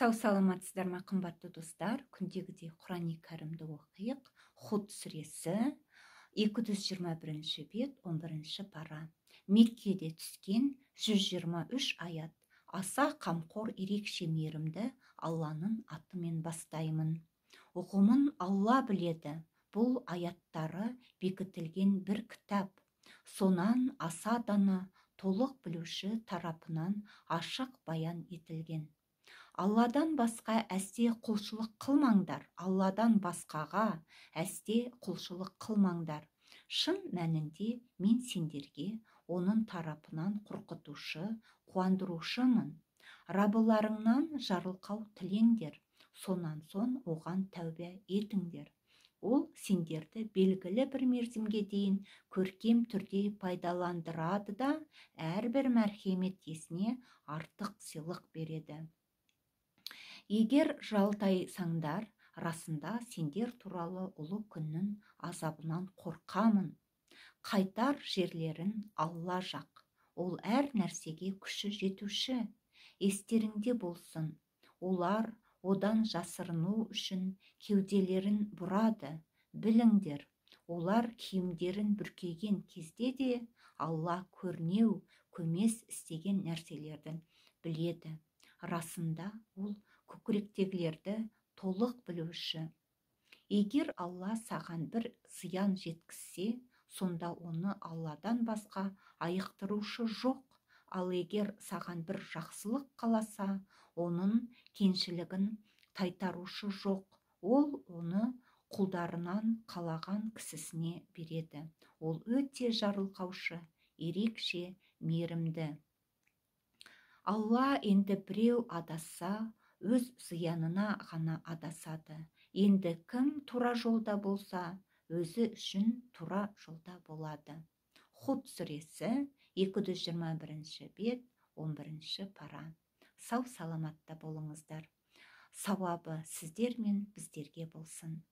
Сау саламатсыздар ма, қымбатты достар? Күндегідей Құран-ы Кәрімді оқиық. Худ сүресі 221 бет 11 пара. Меккеде түскен 123 аят. Аса қамқор, ерекше мейірімді Алланың атымен бастаймын. Ұғымын Алла біледі. Бұл аяттары бекітілген бір кітап. Сонан аса дана, толық білуші тарапынан ашық баян етілген. Алладан басқа әсте құлшылық қылмаңдар. Алладан басқаға әсте құлшылық қылмаңдар. Шын мәнінде мен сендерге оның тарапынан қорқытушы, қуандырушымын. Рабыларыңнан жарылқау тілеңдер. Сонан соң оған тәубе етіңдер. Ол сендерді белгілі бір мерзімге дейін көркем түрде пайдаландырады да, әрбір мәрхемет иесіне артық сыйлық береді. Егер жалтайсаңдар, расында сендер туралы ұлы күннің азабынан қорқамын. Қайтар жерлерін Алла жақ. Ол әр нәрсеге күші жетуші. Естеріңде болсын, олар одан жасырыну үшін кеуделерін бұрады. Біліңдер, олар киімдерін бүркеген кезде де Алла көрнеу, көмес істеген нәрселердің біледі. Расында ол көкіректегілерді толық білуші. Егер Алла саған бір зиян жеткізсе, сонда оны Алладан басқа айықтырушы жоқ. Ал егер саған бір жақсылық қаласа, оның кеншілігін тайтарушы жоқ. Ол оны құлдарынан қалаған кісісіне береді. Ол өте жарылқаушы, ерекше мейірімді. Алла енді біреу адасса, өз зиянына ғана адасады. Енді кім тура жолда болса, өзі үшін тура жолда болады. Худ сүресі 221 бет 11 пара. Сау саламатта болыңыздар. Сауабы сіздер мен біздерге болсын.